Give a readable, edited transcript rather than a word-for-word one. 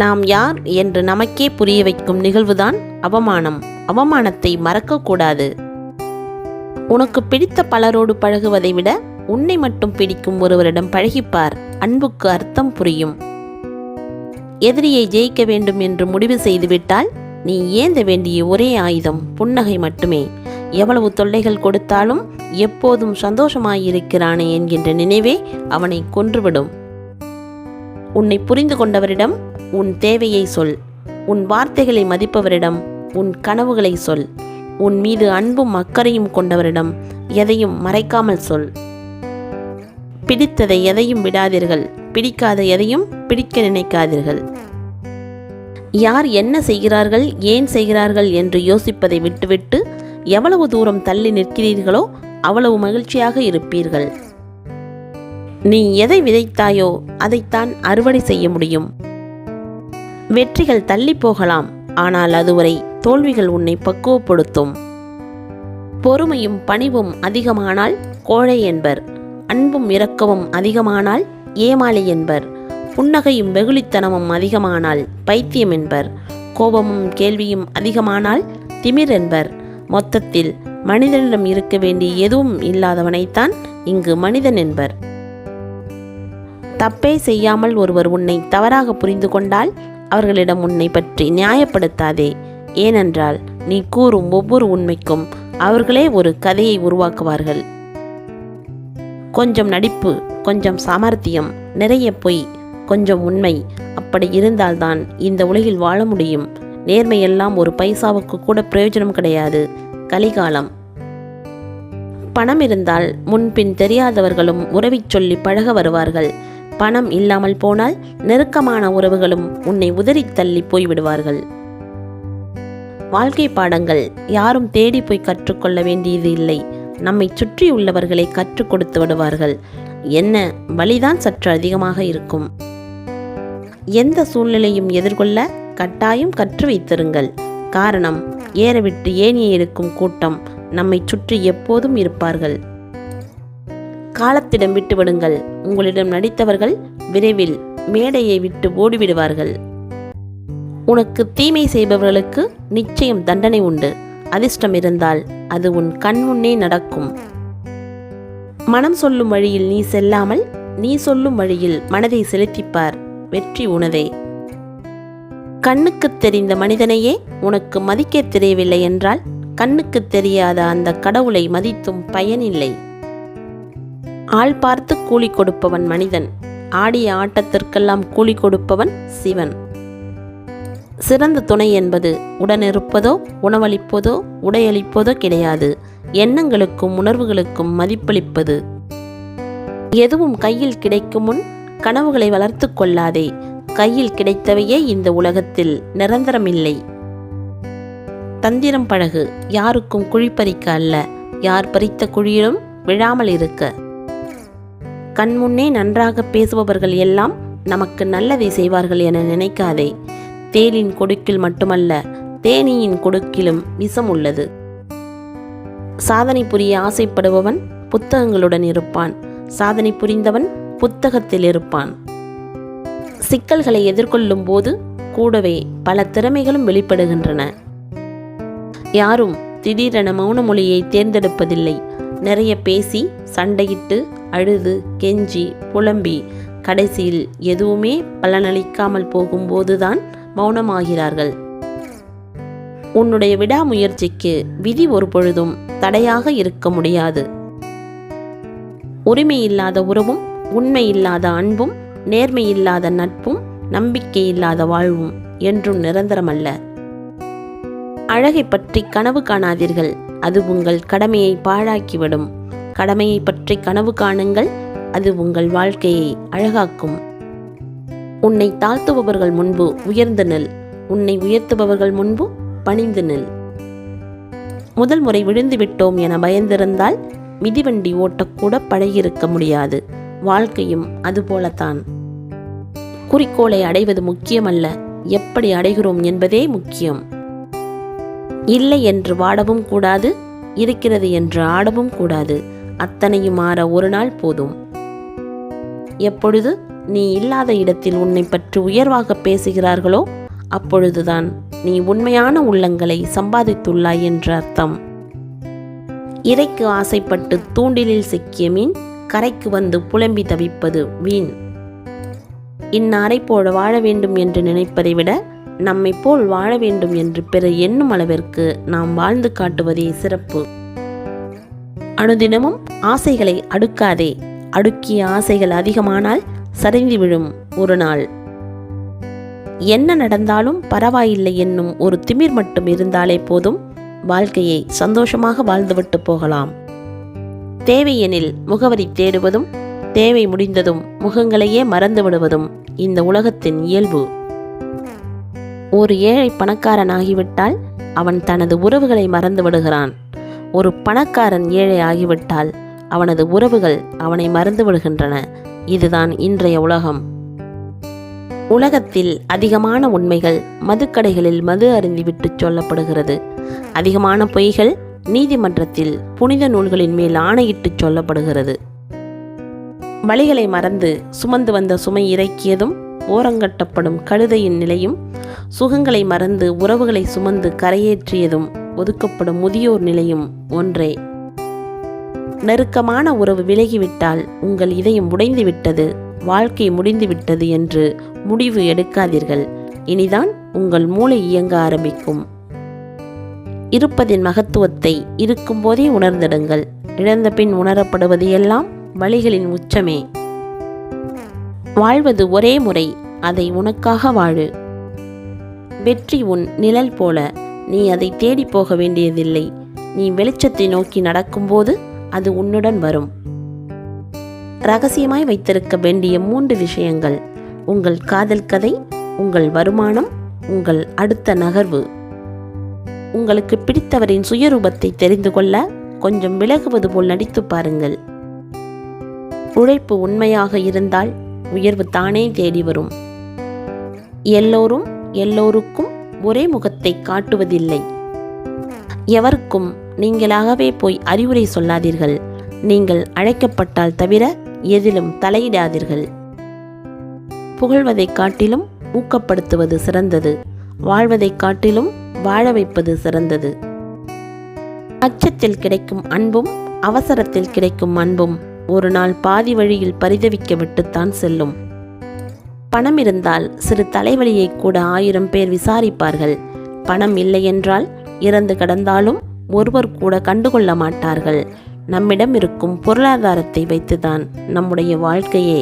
நாம் யார் என்று நமக்கே புரிய வைக்கும் நிகழ்வுதான் அவமானம். அவமானத்தை மறக்கக்கூடாது. உனக்கு பிடித்த பலரோடு பழகுவதை விட உன்னை மட்டும் பிடிக்கும் ஒருவரிடம் பழகிப்பார். அன்புக்கு அர்த்தம் புரியும். எதிரியை ஜெயிக்க வேண்டும் என்று முடிவு செய்துவிட்டால் நீ ஏந்த வேண்டிய ஒரே ஆயுதம் புன்னகை மட்டுமே. எவ்வளவு தொல்லைகள் கொடுத்தாலும் எப்போதும் சந்தோஷமாயிருக்கிறானே என்கின்ற நினைவே அவனை கொன்றுவிடும். உன்னை புரிந்து கொண்டவரிடம் உன் தேவையை சொல். உன் வார்த்தைகளை மதிப்பவரிடம் உன் கனவுகளை சொல். உன் மீது அன்பும் அக்கறையும் கொண்டவரிடம் எதையும் மறைக்காமல் சொல். பிடித்ததை எதையும் விடாதீர்கள். பிடிக்காத எதையும் பிடிக்க நினைக்காதீர்கள். யார் என்ன செய்கிறார்கள், ஏன் செய்கிறார்கள் என்று யோசிப்பதை விட்டுவிட்டு எவ்வளவு தூரம் தள்ளி நிற்கிறீர்களோ அவ்வளவு மகிழ்ச்சியாக இருப்பீர்கள். நீ எதை விதைத்தாயோ அதைத்தான் அறுவடை செய்ய முடியும். வெற்றிகள் தள்ளி போகலாம், ஆனால் அதுவரை தோல்விகள் உன்னை பக்குவப்படுத்தும். பொறுமையும் பணிவும் அதிகமானால் கோழை என்பர். அன்பும் இரக்கமும் அதிகமானால் ஏமாளி என்பர். புன்னகையும் வெகுளித்தனமும் அதிகமானால் பைத்தியம் என்பர். கோபமும் கேள்வியும் அதிகமானால் திமிர் என்பர். மொத்தத்தில் மனிதனிடம் இருக்க வேண்டிய எதுவும் இல்லாதவனைத்தான் இங்கு மனிதன் என்பர். தப்பே செய்யாமல் ஒருவர் உன்னை தவறாக புரிந்து கொண்டால் அவர்களிடம் உன்னை பற்றி நியாயப்படுத்தாதே. ஏனென்றால் நீ கூறும் ஒவ்வொரு உண்மைக்கும் அவர்களே ஒரு கதையை உருவாக்குவார்கள். கொஞ்சம் நடிப்பு, கொஞ்சம் சாமர்த்தியம், நிறைய பொய், கொஞ்சம் உண்மை, அப்படி இருந்தால்தான் இந்த உலகில் வாழ முடியும். நேர்மையெல்லாம் ஒரு பைசாவுக்கு கூட பிரயோஜனம் கிடையாது. கலிகாலம். பணம் இருந்தால் முன்பின் தெரியாதவர்களும் உறவை சொல்லி பழக வருவார்கள். பணம் இல்லாமல் போனால் நெருக்கமான உறவுகளும் உன்னை உதறி தள்ளி போய்விடுவார்கள். வாழ்க்கை பாடங்கள் யாரும் தேடி போய் கற்றுக்கொள்ள வேண்டியது இல்லை. நம்மை சுற்றி உள்ளவர்களை கற்றுக் கொடுத்து விடுவார்கள். என்ன, வலிதான் சற்று அதிகமாக இருக்கும். எந்த சூழ்நிலையும் எதிர்கொள்ள கட்டாயம் கற்று வைத்திருங்கள். காரணம், ஏறவிட்டு ஏணியை எடுக்கும் கூட்டம் நம்மை சுற்றி எப்போதும் இருப்பார்கள். காலத்திடம் விட்டுவிடுங்கள். உங்களிடம் நடித்தவர்கள் விரைவில் மேடையை விட்டு ஓடிவிடுவார்கள். உனக்கு தீமை செய்பவர்களுக்கு நிச்சயம் தண்டனை உண்டு. அதிர்ஷ்டம் இருந்தால் அது உன் கண்முன்னே நடக்கும். மனம் சொல்லும் வழியில் நீ செல்லாமல் நீ சொல்லும் வழியில் மனதை செலுத்திப்பார். வெற்றி உனதே. கண்ணுக்கு தெரிந்த மனிதனையே உனக்கு மதிக்க தெரியவில்லை என்றால் கண்ணுக்கு தெரியாத அந்த கடவுளை மதித்தும் பயனில்லை. ஆள் பார்த்து கூலி கொடுப்பவன் மனிதன். ஆடிய ஆட்டத்திற்கெல்லாம் கூலி கொடுப்பவன் சிவன். சிறந்த துணை என்பது உடனிருப்பதோ உணவளிப்பதோ உடையளிப்பதோ கிடையாது. எண்ணங்களுக்கும் உணர்வுகளுக்கும் மதிப்பளிப்பது. எதுவும் கையில் கிடைக்கும் முன் கனவுகளை வளர்த்து கொள்ளாதே. கையில் கிடைத்தவையே இந்த உலகத்தில் நிரந்தரமில்லை. தந்திரம் பழகு. யாருக்கும் குழி பறிக்க அல்ல, யார் பறித்த குழியிலும் விழாமல் இருக்க. கண்முன்னே நன்றாக பேசுபவர்கள் எல்லாம் நமக்கு நல்லதை செய்வார்கள் என நினைக்காதே. தேனின் கொடுக்கில் மட்டுமல்ல, தேனீயின் கொடுக்கிலும் விஷம் உள்ளது. சாதனை புரிய ஆசைப்படுபவன் புத்தகங்களுடன் இருப்பான். சாதனை புரிந்தவன் புத்தகத்தில் இருப்பான். சிக்கல்களை எதிர்கொள்ளும் போது கூடவே பல திறமைகளும் வெளிப்படுகின்றன. யாரும் திடீரென மௌன மொழியை தேர்ந்தெடுப்பதில்லை. நிறைய பேசி, சண்டையிட்டு, அழுது, கெஞ்சி, புலம்பி, கடைசியில் எதுவுமே பலனளிக்காமல் போகும்போதுதான் மௌனமாகிறார்கள். உன்னுடைய விடாமுயற்சிக்கு விதி ஒரு பொழுதும் தடையாக இருக்க முடியாது. உரிமை இல்லாத உறவும், உண்மை இல்லாத அன்பும், நேர்மை இல்லாத நட்பும், நம்பிக்கை இல்லாத வாழ்வும் என்றும் நிரந்தரமல்ல. அழகை பற்றி கனவு காணாதீர்கள். அது உங்கள் கடமையை பாழாக்கிவிடும். கடமையை பற்றி கனவு காணுங்கள். அது உங்கள் வாழ்க்கையை அழகாக்கும். உன்னை தாழ்த்துபவர்கள் முன்பு உயர்ந்து நில். உன்னை உயர்த்துபவர்கள் முன்பு பணிந்து நில். முதல் முறை விழுந்து விட்டோம் என பயந்திருந்தால் மிதிவண்டி ஓட்டக்கூட பழகியிருக்க முடியாது. வாழ்க்கையும் அதுபோலத்தான். குறிக்கோளை அடைவது முக்கியமல்ல, எப்படி அடைகிறோம் என்பதே முக்கியம். இல்லை என்று வாடவும் கூடாது, இருக்கிறது என்று ஆடவும் கூடாது. அத்தனையும் மாற ஒரு நாள் போதும். எப்பொழுது நீ இல்லாத இடத்தில் உன்னை பற்றி உயர்வாக பேசுகிறார்களோ அப்பொழுதுதான் நீ உண்மையான உள்ளங்களை சம்பாதித்துள்ளாய் என்று அர்த்தம். இறைக்கு ஆசைப்பட்டு தூண்டிலில் சிக்கிய மீன் கரைக்கு வந்து புலம்பி தவிப்பது வீண். இன்னாரை போல வாழ வேண்டும் என்று நினைப்பதை விட நம்மை போல் வாழ வேண்டும் என்று பிறர் எண்ணும் அளவிற்கு நாம் வாழ்ந்து காட்டுவதே சிறப்பு. அனுதினமும் ஆசைகளை அடுக்காதே. அடுக்கிய ஆசைகள் அதிகமானால் சரிந்து விழும் ஒரு நாள். என்ன நடந்தாலும் பரவாயில்லை என்னும் ஒரு திமிர் மட்டும் இருந்தாலே போதும், வாழ்க்கையை சந்தோஷமாக வாழ்ந்துவிட்டு போகலாம். தேவையெனில் முகவரி தேடுவதும் தேவை முடிந்ததும் முகங்களையே மறந்து விடுவதும் இந்த உலகத்தின் இயல்பு. ஒரு ஏழை பணக்காரனாகிவிட்டால் அவன் தனது உறவுகளை மறந்து விடுகிறான். ஒரு பணக்காரன் ஏழை ஆகிவிட்டால் அவனது உறவுகள் அவனை மறந்து விடுகின்றன. இதுதான் இன்றைய உலகம். உலகத்தில் அதிகமான உண்மைகள் மதுக்கடைகளில் மது அருந்திவிட்டு சொல்லப்படுகிறது. அதிகமான பொய்கள் நீதிமன்றத்தில் புனித நூல்களின் மேல் ஆணையிட்டு சொல்லப்படுகிறது. வழிகளை மறந்து சுமந்து வந்த சுமை இறக்கியதும் ஓரங்கட்டப்படும் கழுதையின் நிலையும், சுகங்களை மறந்து உறவுகளை சுமந்து கரையேற்றியதும் ஒதுக்கப்படும் முதியோர் நிலையும் ஒன்றே. நெருக்கமான உறவு விலகிவிட்டால் உங்கள் இதயம் உடைந்து விட்டது, வாழ்க்கை முடிந்துவிட்டது என்று முடிவு எடுக்காதீர்கள். இனிதான் உங்கள் மூளை இயங்க ஆரம்பிக்கும். இருப்பதின் மகத்துவத்தை இருக்கும்போதே உணர்ந்திடுங்கள். இழந்த பின் உணரப்படுவது எல்லாம் வழிகளின் உச்சமே. வாழ்வது ஒரே முறை, அதை உனக்காக வாழு. வெற்றி உன் நிழல் போல, நீ அதை தேடி போக வேண்டியதில்லை. நீ வெளிச்சத்தை நோக்கி நடக்கும்போது அது உன்னுடன் வரும். ரகசியமாய் வைத்திருக்க வேண்டிய 3 விஷயங்கள்: உங்கள் காதல் கதை, உங்கள் வருமானம், உங்கள் அடுத்த நகர்வு. உங்களுக்கு பிடித்தவரின் சுயரூபத்தை தெரிந்து கொள்ள கொஞ்சம் விலகுவது போல் நடித்து பாருங்கள். உழைப்பு உண்மையாக இருந்தால் உயர்வு தானே தேடி வரும். எல்லோரும் எல்லோருக்கும் ஒரே முகத்தை காட்டுவதில்லை. எவருக்கும் நீங்களாகவே போய் அறிவுரை சொல்லாதீர்கள். நீங்கள் அழைக்கப்பட்டால் தவிர எதிலும் தலையிடாதீர்கள். புகழ்வதைக் காட்டிலும் ஊக்கப்படுத்துவது சிறந்தது. வாழ்வதைக் காட்டிலும் வாழ வைப்பது சிறந்தது. அச்சத்தில் கிடைக்கும் அன்பும் அவசரத்தில் கிடைக்கும் அன்பும் ஒரு நாள் பாதி வழியில் பரிதவிக்க விட்டுத்தான் செல்லும். பணம் இருந்தால் சிறு தலைவலியை கூட 1000 பேர் விசாரிப்பார்கள். பணம் இல்லை என்றால் இறந்து கடந்தாலும் ஒருவர் கூட கண்டுகொள்ள மாட்டார்கள். நம்மிடம் இருக்கும் பொருளாதாரத்தை வைத்துதான் நம்முடைய வாழ்க்கையே